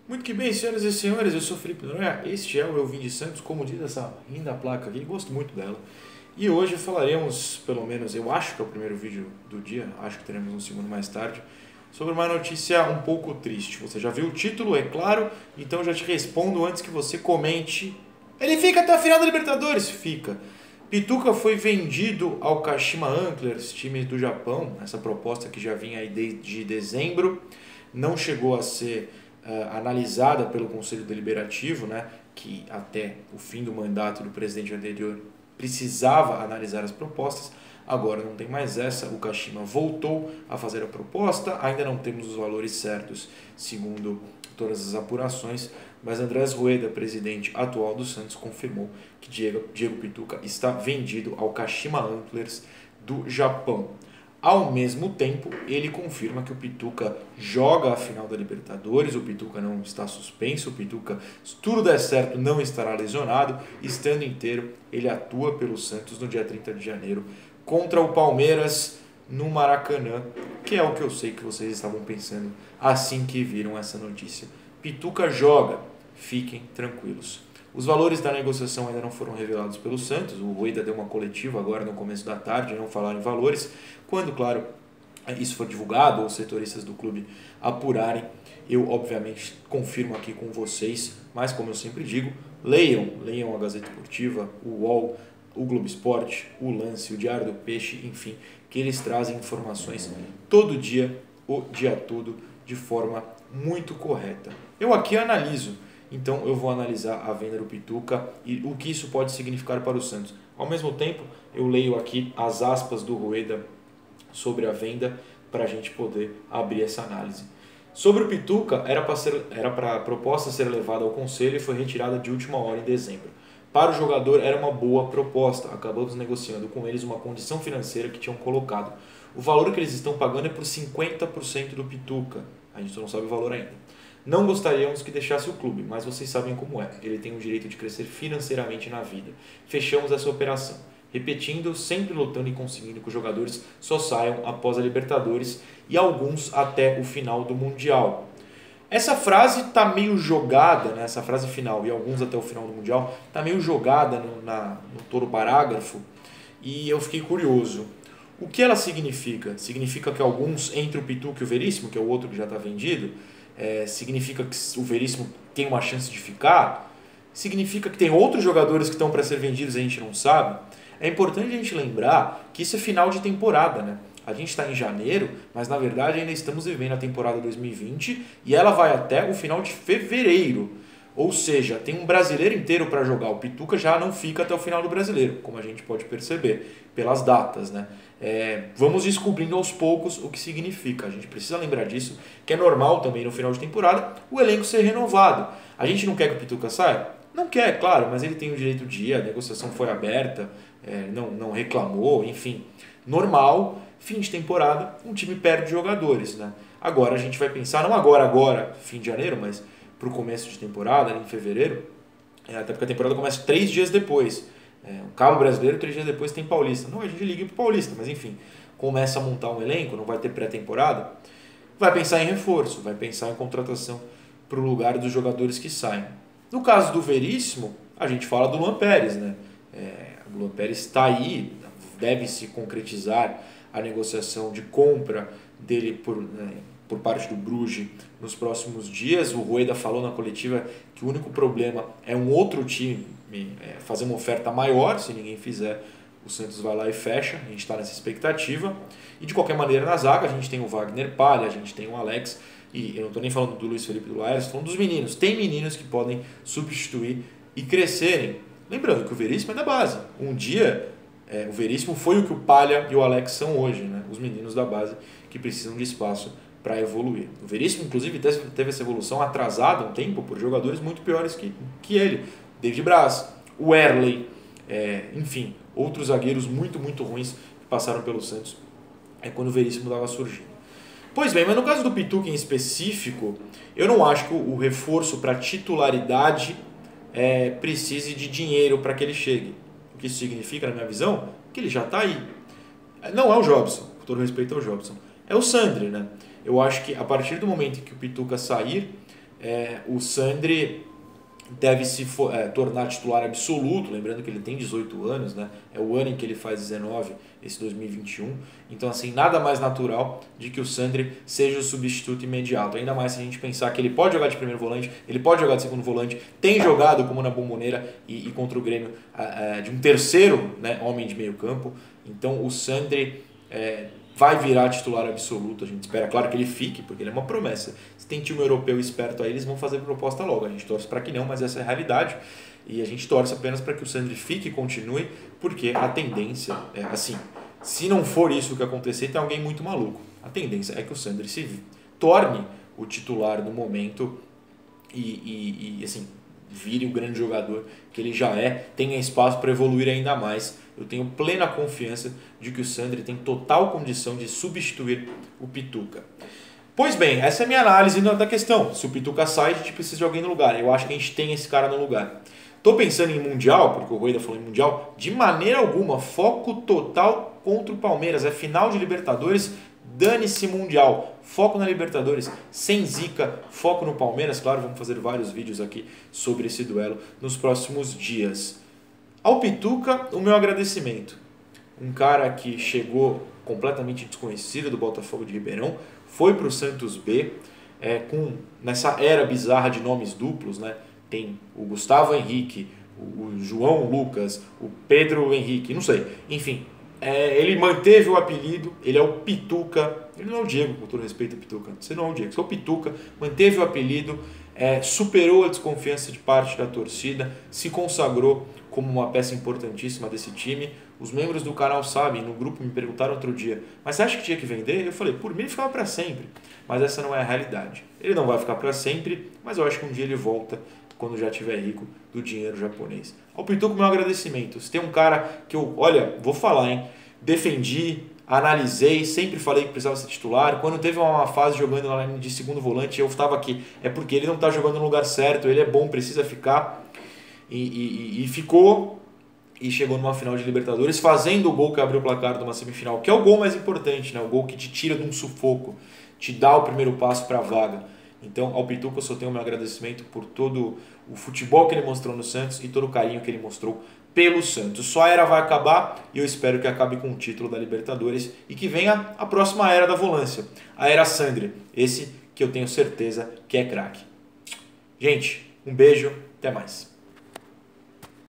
Muito que bem, senhoras e senhores, eu sou Felipe Noronha, este é o Eu Vim de Santos, como diz essa linda placa aqui, gosto muito dela. E hoje falaremos, pelo menos eu acho que é o primeiro vídeo do dia, acho que teremos um segundo mais tarde, sobre uma notícia um pouco triste. Você já viu o título, é claro, então eu já te respondo antes que você comente. Ele fica até a final da Libertadores? Fica. Pituca foi vendido ao Kashima Antlers, time do Japão, essa proposta que já vinha aí desde dezembro, não chegou a ser analisada pelo Conselho Deliberativo, né, que até o fim do mandato do presidente anterior precisava analisar as propostas. Agora não tem mais essa, o Kashima voltou a fazer a proposta, ainda não temos os valores certos, segundo todas as apurações, mas Andrés Rueda, presidente atual do Santos, confirmou que Diego Pituca está vendido ao Kashima Antlers do Japão. Ao mesmo tempo, ele confirma que o Pituca joga a final da Libertadores, o Pituca não está suspenso, o Pituca, se tudo der certo, não estará lesionado, estando inteiro, ele atua pelo Santos no dia 30 de janeiro contra o Palmeiras no Maracanã, que é o que eu sei que vocês estavam pensando assim que viram essa notícia. Pituca joga, fiquem tranquilos. Os valores da negociação ainda não foram revelados pelo Santos, o Rueda deu uma coletiva agora no começo da tarde, não falaram em valores. Quando, claro, isso for divulgado ou os setoristas do clube apurarem, eu obviamente confirmo aqui com vocês, mas como eu sempre digo, leiam a Gazeta Esportiva, o UOL, o Globo Esporte, o Lance, o Diário do Peixe, enfim, que eles trazem informações todo dia, o dia todo, de forma muito correta. Eu aqui analiso, então eu vou analisar a venda do Pituca e o que isso pode significar para o Santos. Ao mesmo tempo, eu leio aqui as aspas do Rueda sobre a venda para a gente poder abrir essa análise. Sobre o Pituca, era para a proposta ser levada ao conselho e foi retirada de última hora em dezembro. Para o jogador era uma boa proposta, acabamos negociando com eles uma condição financeira que tinham colocado. O valor que eles estão pagando é por 50% do Pituca, a gente não sabe o valor ainda. Não gostaríamos que deixasse o clube, mas vocês sabem como é, ele tem o direito de crescer financeiramente na vida. Fechamos essa operação. Repetindo, sempre lutando e conseguindo que os jogadores só saiam após a Libertadores e alguns até o final do Mundial. Essa frase está meio jogada, né? Essa frase final, e alguns até o final do Mundial, está meio jogada no todo parágrafo, e eu fiquei curioso. O que ela significa? Significa que alguns, entre o Pituca e o Veríssimo, que é o outro que já está vendido, significa que o Veríssimo tem uma chance de ficar? Significa que tem outros jogadores que estão para ser vendidos e a gente não sabe? É importante a gente lembrar que isso é final de temporada, né? A gente está em janeiro, mas na verdade ainda estamos vivendo a temporada 2020 e ela vai até o final de fevereiro. Ou seja, tem um brasileiro inteiro para jogar. O Pituca já não fica até o final do brasileiro, como a gente pode perceber pelas datas, né? Vamos descobrindo aos poucos o que significa. A gente precisa lembrar disso, que é normal também no final de temporada o elenco ser renovado. A gente não quer que o Pituca saia? Não quer, claro, mas ele tem o direito de ir, a negociação foi aberta, não reclamou, enfim. Normal, fim de temporada, um time perde jogadores, né? Agora a gente vai pensar, não agora, fim de janeiro, mas para o começo de temporada, em fevereiro, até porque a temporada começa 3 dias depois. O Cabo Brasileiro, 3 dias depois tem Paulista. Não, a gente liga para o Paulista, mas enfim, começa a montar um elenco, não vai ter pré-temporada, vai pensar em reforço, vai pensar em contratação para o lugar dos jogadores que saem. No caso do Veríssimo, a gente fala do Luan Pérez, né? O Luan Pérez está aí, deve se concretizar a negociação de compra dele por parte do Bruges nos próximos dias. O Rueda falou na coletiva que o único problema é um outro time fazer uma oferta maior. Se ninguém fizer, o Santos vai lá e fecha. A gente está nessa expectativa. E de qualquer maneira, na zaga, a gente tem o Wagner Palha, a gente tem o Alex. E eu não estou nem falando do Luiz Felipe do Laércio, estou falando dos meninos. Tem meninos que podem substituir e crescerem. Lembrando que o Veríssimo é da base. Um dia, o Veríssimo foi o que o Palha e o Alex são hoje, né? Os meninos da base que precisam de espaço para evoluir. O Veríssimo, inclusive, teve essa evolução atrasada um tempo por jogadores muito piores que ele. David Braz, o Erley, enfim, outros zagueiros muito, muito ruins que passaram pelo Santos quando o Veríssimo estava surgindo. Pois bem, mas no caso do Pituca em específico, eu não acho que o reforço para titularidade precise de dinheiro para que ele chegue. O que isso significa, na minha visão, que ele já está aí. Não é o Jobson, com todo respeito ao Jobson, é o Sandri, né? Eu acho que a partir do momento em que o Pituca sair, o Sandri deve se tornar titular absoluto, lembrando que ele tem 18 anos, né? É o ano em que ele faz 19, esse 2021. Então, assim, nada mais natural de que o Sandri seja o substituto imediato. Ainda mais se a gente pensar que ele pode jogar de primeiro volante, ele pode jogar de segundo volante, tem jogado como na Bombonera e contra o Grêmio de um terceiro, né, homem de meio campo. Então, o Sandri vai virar titular absoluto, a gente espera, claro que ele fique, porque ele é uma promessa. Se tem time europeu esperto aí, eles vão fazer proposta logo. A gente torce para que não, mas essa é a realidade. E a gente torce apenas para que o Sandri fique e continue, porque a tendência é assim, se não for isso que acontecer, tem alguém muito maluco. A tendência é que o Sandri se torne o titular no momento e assim, vire o grande jogador que ele já é, tenha espaço para evoluir ainda mais. Eu tenho plena confiança de que o Sandri tem total condição de substituir o Pituca. Pois bem, essa é a minha análise da questão. Se o Pituca sai, a gente precisa de alguém no lugar. Eu acho que a gente tem esse cara no lugar. Estou pensando em Mundial, porque o Rueda falou em Mundial, de maneira alguma, foco total contra o Palmeiras. É final de Libertadores, dane-se Mundial. Foco na Libertadores, sem zica, foco no Palmeiras. Claro, vamos fazer vários vídeos aqui sobre esse duelo nos próximos dias. Ao Pituca, o meu agradecimento. Um cara que chegou completamente desconhecido do Botafogo de Ribeirão, foi para o Santos B, nessa era bizarra de nomes duplos, né? Tem o Gustavo Henrique, o João Lucas, o Pedro Henrique, não sei. Enfim, ele manteve o apelido, ele é o Pituca. Ele não é o Diego, com todo respeito a Pituca. Você não é o Diego, você é o Pituca. Manteve o apelido, superou a desconfiança de parte da torcida, se consagrou como uma peça importantíssima desse time. Os membros do canal sabem, no grupo me perguntaram outro dia, mas você acha que tinha que vender? Eu falei, por mim ele ficava para sempre, mas essa não é a realidade. Ele não vai ficar para sempre, mas eu acho que um dia ele volta, quando já estiver rico, do dinheiro japonês. Ao Pituca, meu agradecimento. Se tem um cara que eu, olha, vou falar, hein, defendi, analisei, sempre falei que precisava ser titular. Quando teve uma fase jogando na linha de segundo volante, eu estava aqui, é porque ele não está jogando no lugar certo, ele é bom, precisa ficar. E ficou e chegou numa final de Libertadores fazendo o gol que abriu o placar de uma semifinal, que é o gol mais importante, né? O gol que te tira de um sufoco, te dá o primeiro passo para a vaga. Então, ao Pituca eu só tenho o meu agradecimento por todo o futebol que ele mostrou no Santos e todo o carinho que ele mostrou pelo Santos. Só a era vai acabar e eu espero que acabe com o título da Libertadores e que venha a próxima era da volância, a era Sandri, esse que eu tenho certeza que é craque. Gente, um beijo, até mais.